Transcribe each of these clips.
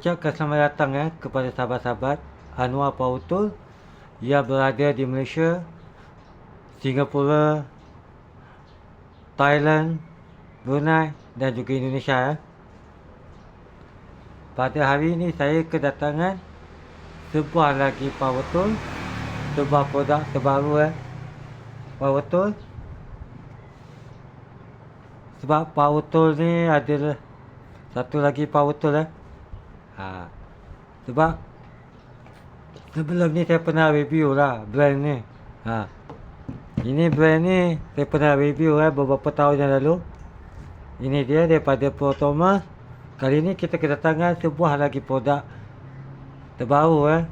ucapkan selamat datang kepada sahabat-sahabat Anwar Power yang berada di Malaysia, Singapura, Thailand, Brunei dan juga Indonesia. Pada hari ini saya kedatangan sebuah lagi Power Tool, sebuah produk terbaru Power Tool. Sebab Power Tool ni adalah satu lagi Power Tool sebab sebelum ni saya pernah review lah brand ni. Ini brand ni saya pernah review beberapa tahun yang lalu. Ini dia daripada Pro Thomas. Kali ni kita kedatangan sebuah lagi produk terbaru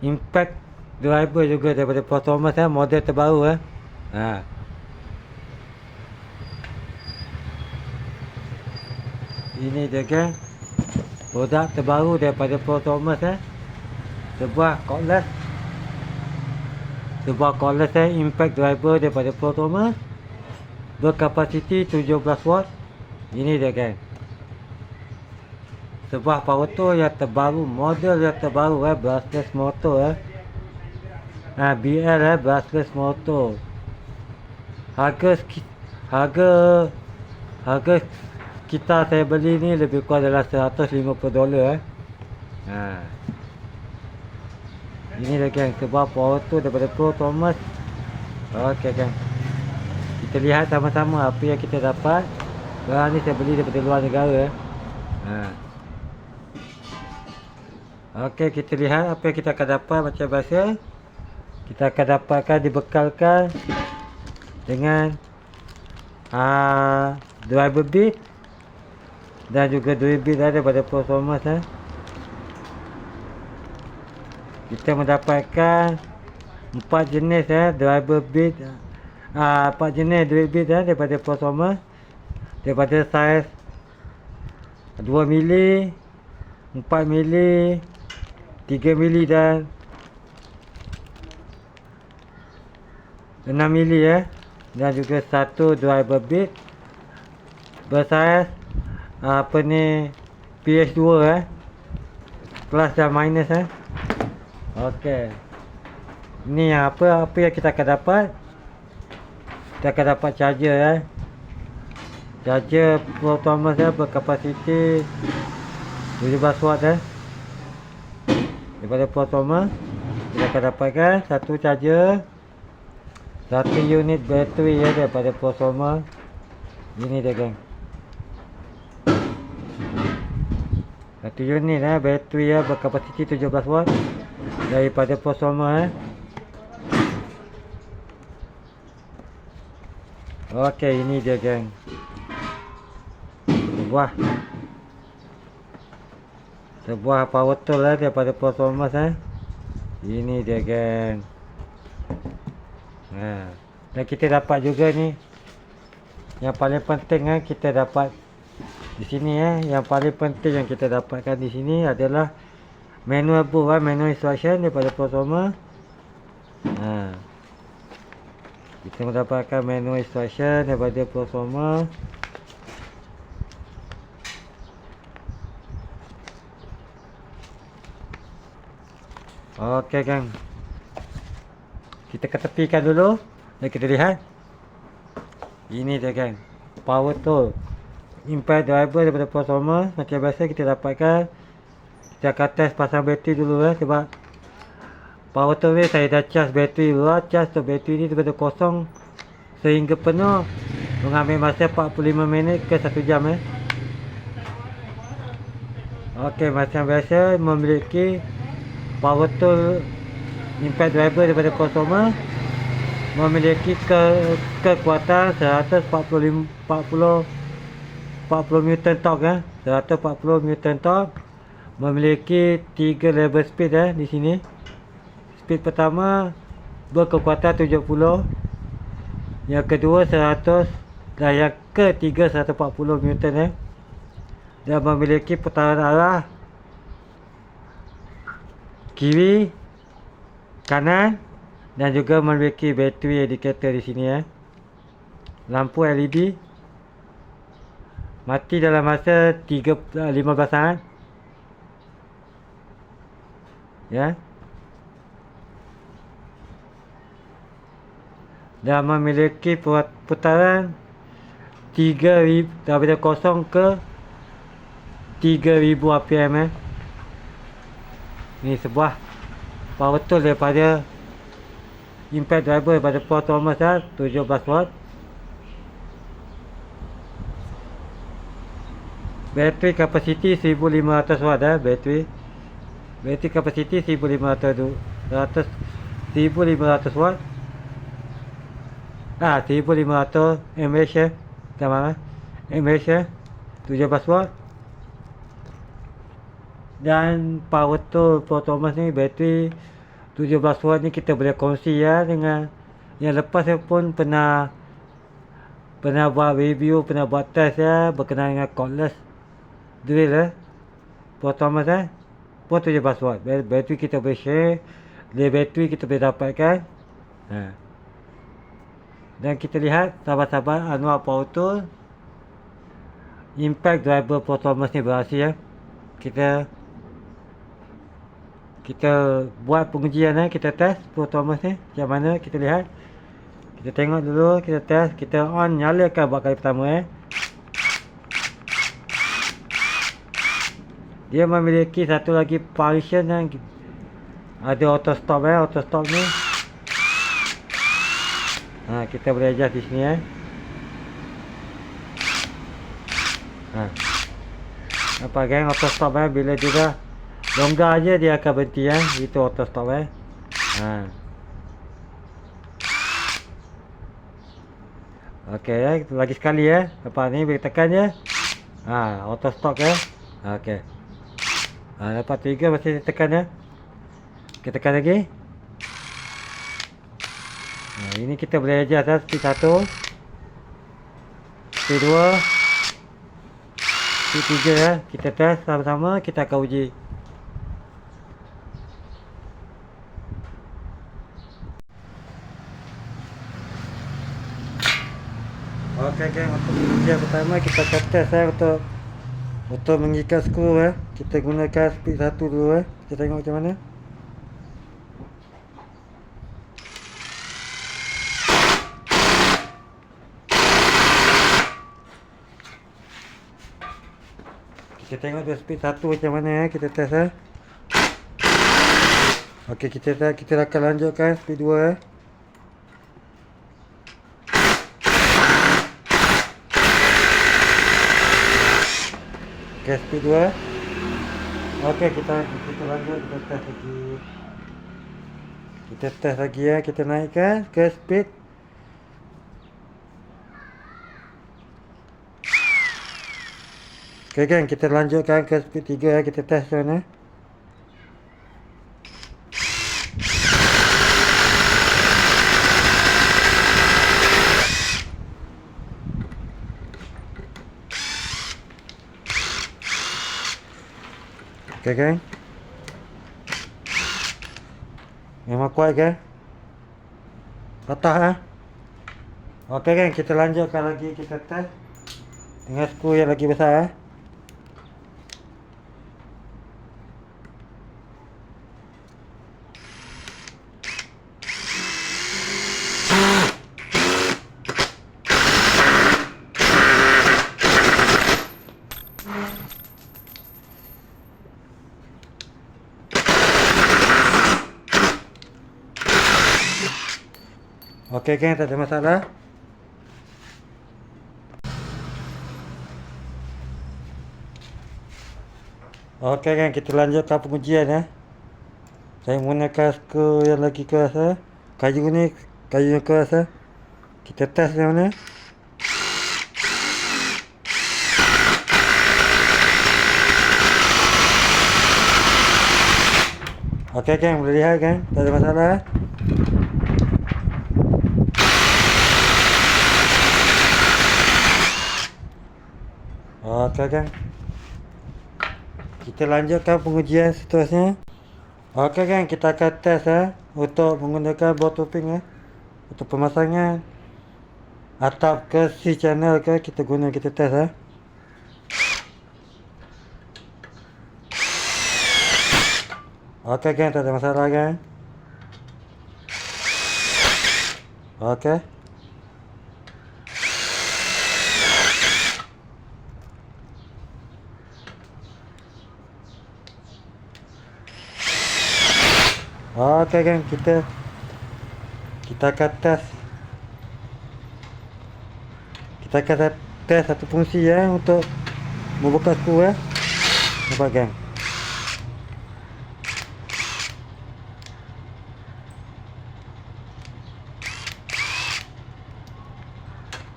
Impact driver juga daripada Pro Thomas model terbaru Ini dia kan produk terbaru daripada Pro Thomas sebuah cordless impact driver daripada Pro Thomas berkapasiti 17 watt. Ini dia kan sebuah power tool yang terbaru, model yang terbaru brushless motor BL brushless motor. Harga kita saya beli ni lebih kurang dalam $150. Ini dia geng, sebuah power tool daripada Pro Thomas. Okey geng, kita lihat sama-sama apa yang kita dapat. Barang ni saya beli daripada luar negara Okey, kita lihat apa yang kita akan dapat. Macam biasa, kita akan dapatkan dibekalkan dengan driver bit dan juga drill bit daripada Pro Thomas Kita mendapatkan 4 jenis driver bit, 4 jenis drill bit daripada Pro Thomas, daripada saiz 2mm, 4mm, 3mm dan 6mm dan juga satu driver bit bersaiz PS2 plus dan minus Okey. Ni apa yang kita akan dapat. Kita akan dapat charger charger Pro Thomas berkapasiti 17 watt daripada Pro Thomas. Kita akan dapatkan satu charger, satu unit bateri daripada Pro Thomas. Ini dia geng, satu unit bateri berkapasiti 17 watt daripada Pro Thomas Okey, ini dia geng, sebuah power tool daripada Pro Thomas Ini dia geng. Dan kita dapat juga ni, yang paling penting kita dapat di sini yang paling penting yang kita dapatkan di sini adalah manual book, manual instruction daripada Pro Thomas. Kita mendapatkan manual instruction daripada Pro Thomas. Okey gang, kita ketepikan dulu dan kita lihat. Ini dia gang, power tool impact driver daripada Pro Thomas. Macam biasa kita dapatkan, kita akan test pasang bateri dulu sebab power tool ni saya dah charge bateri dulu. Charge tu bateri ni daripada kosong sehingga penuh mengambil masa 45 minit ke 1 jam Okey, macam biasa memiliki power tool impact driver daripada Pro Thomas memiliki kekuatan 140 Newton torque 140 Newton torque. Memiliki 3 level speed di sini. Speed pertama berkekuatan 70, yang kedua 100 dan yang ketiga 140 Newton dan memiliki putaran arah kiri, kanan dan juga memiliki bateri indicator di sini lampu LED mati dalam masa 15 saat ya. Dan memiliki putaran 3000 daripada 0 ke 3000 rpm Ni sebuah power tool daripada impact driver daripada Paul Thomas 17 watt. Bateri kapasiti 1500 watt bateri kapasiti 1500 watt 1500 mAh mAh 17 watt. Dan power tool Paul Thomas ni bateri 17 watt ni kita boleh kongsi ya dengan yang lepas saya pun pernah buat review, pernah buat test ya berkenaan dengan cordless drill Paul Thomas pun 17 watt. Bateri kita boleh share, dari bateri kita boleh dapatkan. Dan kita lihat sahabat-sahabat Anwar Power Tool impact driver Paul Thomas ni berhasil kita buat pengujian kita test Paul Thomas ni macam mana, kita lihat, kita tengok dulu, kita test, kita on, nyalakan buat kali pertama dia memiliki satu lagi function yang ada auto stop auto stop ni kita boleh adjust di sini nampak kan auto stop bila dia dah longgar je dia akan berhenti itu auto stop okey lagi sekali lepas ni bila tekan je auto stop okey lepas 3 masih tekan kita tekan lagi ini kita boleh adjust speed 1 speed 2 speed 3 kita test sama-sama, kita akan uji. Okey geng, untuk ujian pertama kita akan test untuk mengikat skru kita gunakan speed 1 dulu kita tengok macam mana. Kita tengok dia speed 1 macam mana kita test okey, kita akan lanjutkan speed 2 okey, speed 2 okey, kita lanjut, kita test lagi kita naikkan ke speed okey kan, kita lanjutkan ke speed 3 kita test macam mana. Okey kan, memang kuat kan, patah okey kan, kita lanjutkan lagi, kita test dengan skru yang lagi besar okey kan, tak ada masalah. Okey kan, kita lanjutkan pengujian saya menggunakan skru yang lagi keras kayu yang keras kita test macam mana. Okey kan, boleh lihat kan, tak ada masalah okey kan, kita lanjutkan pengujian seterusnya. Okey kan, kita akan test untuk menggunakan bottle pin untuk pemasangan atap ke C channel kita test Okey geng, tak ada masalah geng. Okey. Okey geng, kita akan test. Kita akan test satu fungsi ya untuk membuka skru ya. Nampak geng.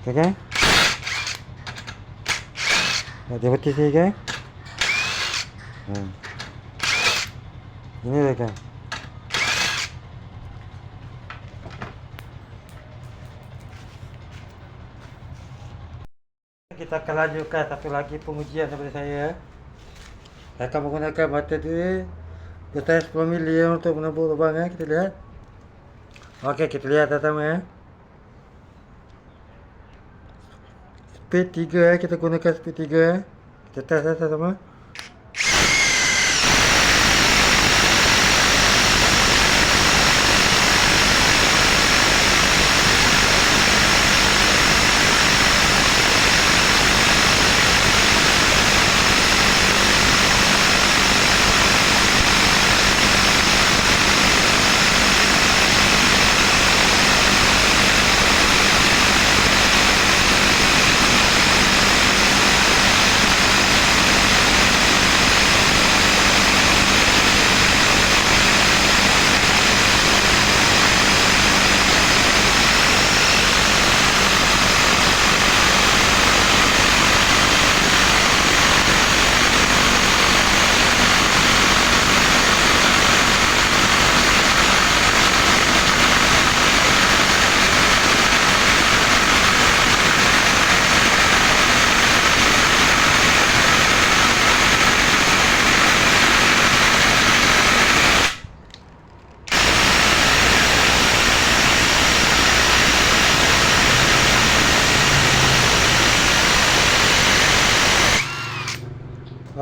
Okey geng. Dia betul sini geng. Ini dia geng. Kita akan lanjutkan satu lagi pengujian daripada saya. Saya akan menggunakan mata dia besar 10 mili untuk menembus lubang ya. Kita lihat. Okey, kita lihat pertama ya. Speed 3 ya, kita gunakan speed 3 ya. Kita test ya sama.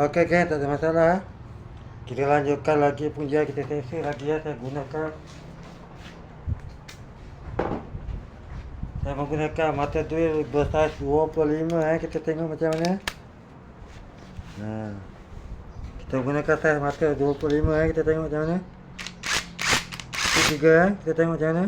Okey geng, tak ada masalah. Kita lanjutkan lagi punca, kita test lagi ya. Saya menggunakan mata duel bersaiz 25 ya. Kita tengok macam mana. Nah, kita gunakan saiz mata 25 ya. Kita tengok macam mana. Ini 3 ya. Kita tengok macam mana.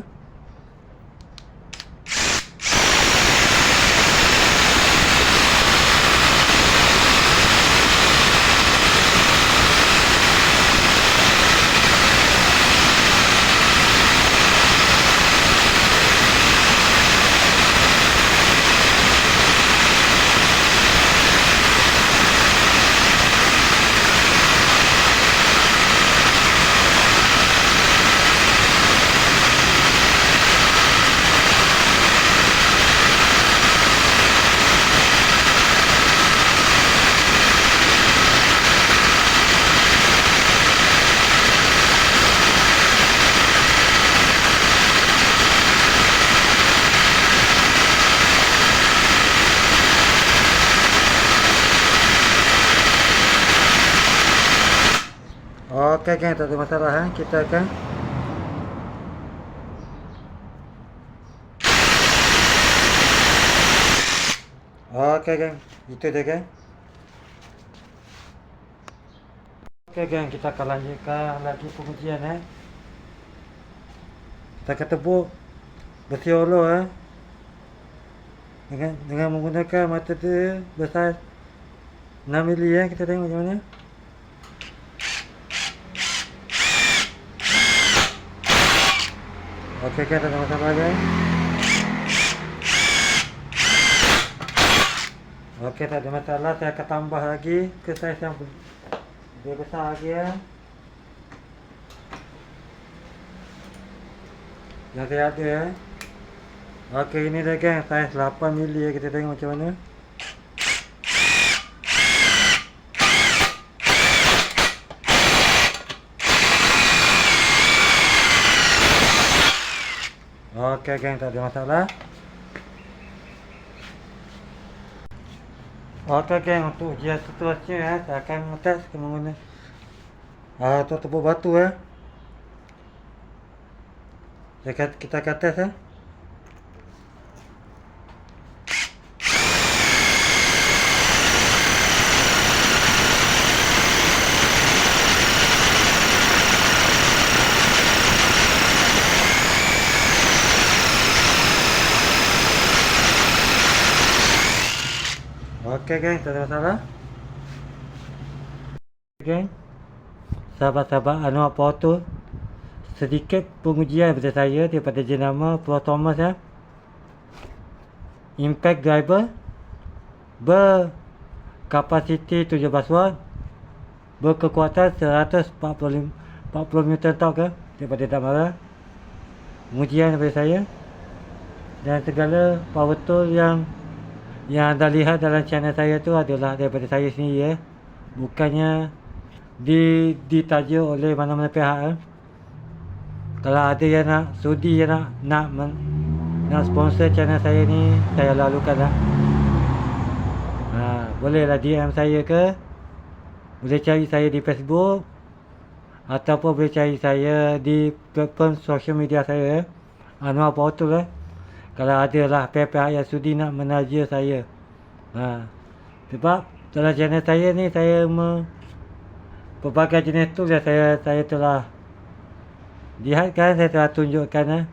Okey geng, tak ada masalah ha. Kita akan okey geng, itu dia geng. Okey geng, kita akan lanjutkan lagi pengujian ya. Kita akan tebuk besi holo ya. Dengan menggunakan mata dia besar 6 mili ya. Kita tengok macam mana. Okey geng, tak ada masalah geng. Okey, tak ada masalah. Saya akan tambah lagi ke saiz yang lebih besar lagi ya. Yang saya ada ya. Okey, ini dia geng, saiz 8 mili ya. Kita tengok macam mana. Okey geng, tak ada masalah. Okey geng, untuk ujian seterusnya ya, saya akan test menggunakan Tu tepuk batu kita ke atas Okey geng, tak ada masalah. Geng, sahabat-sahabat Anwar Power Tool, sedikit pengujian daripada saya daripada jenama Pro Thomas Impact driver berkapasiti 17 watt, berkekuatan 140 Newton torque daripada Damara. Pengujian daripada saya dan segala power tool yang anda lihat dalam channel saya tu adalah daripada saya sendiri bukannya ditaja oleh mana-mana pihak Kalau ada yang nak sudi yang nak sponsor channel saya ni, saya lalukan bolehlah DM saya ke, boleh cari saya di Facebook ataupun boleh cari saya di platform social media saya Anwar Power Tool Kalau ada lah pihak-pihak yang sudi nak menaja saya. Sebab dalam channel saya ni saya pelbagai jenis tool yang saya telah lihatkan, saya telah tunjukkan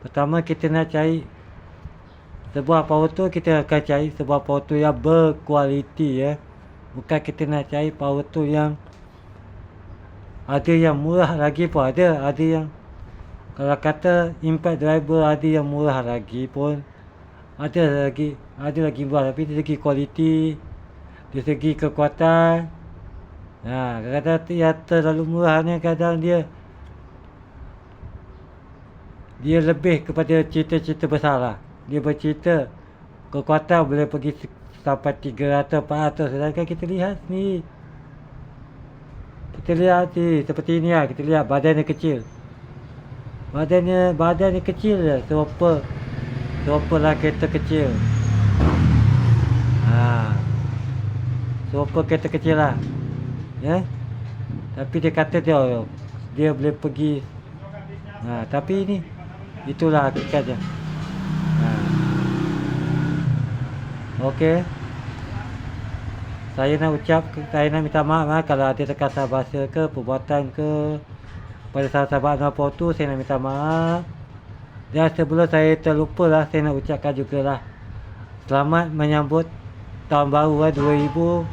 Pertama kita nak cari sebuah power tool, kita akan cari sebuah power tool yang berkualiti Bukan kita nak cari power tool yang ada yang murah lagi pun ada yang kalau kata impact driver ada yang murah lagi pun ada lagi murah, tapi dari segi kualiti, dari segi kekuatan kadang-kadang yang terlalu murah ni kadang dia lebih kepada cerita-cerita besar Dia bercerita kekuatan boleh pergi sampai 300-400, sedangkan kita lihat ni seperti ni kita lihat badannya kecil. Badannya kecil je, serupa kereta kecil. Serupa kereta kecil Tapi dia kata dia boleh pergi. Tapi ni itulah hakikatnya. Okey. Saya nak minta maaf kalau ada terkasar bahasa ke, perbuatan ke pada sahabat-sahabat Anwar Power Tool, saya nak minta maaf. Dan sebelum saya terlupa saya nak ucapkan jugalah selamat menyambut tahun baru 2026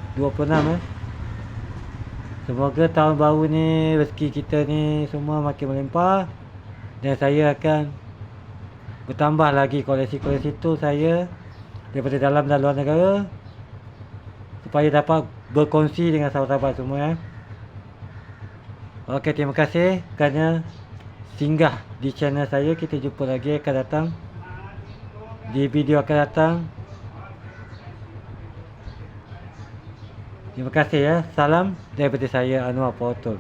Semoga tahun baru ni rezeki kita ni semua makin melimpah dan saya akan bertambah lagi koleksi-koleksi tool saya daripada dalam dan luar negara supaya dapat berkongsi dengan sahabat-sahabat semua Okey, terima kasih kerana singgah di channel saya. Kita jumpa lagi akan datang di video akan datang. Terima kasih Salam daripada saya Anwar Power Tool.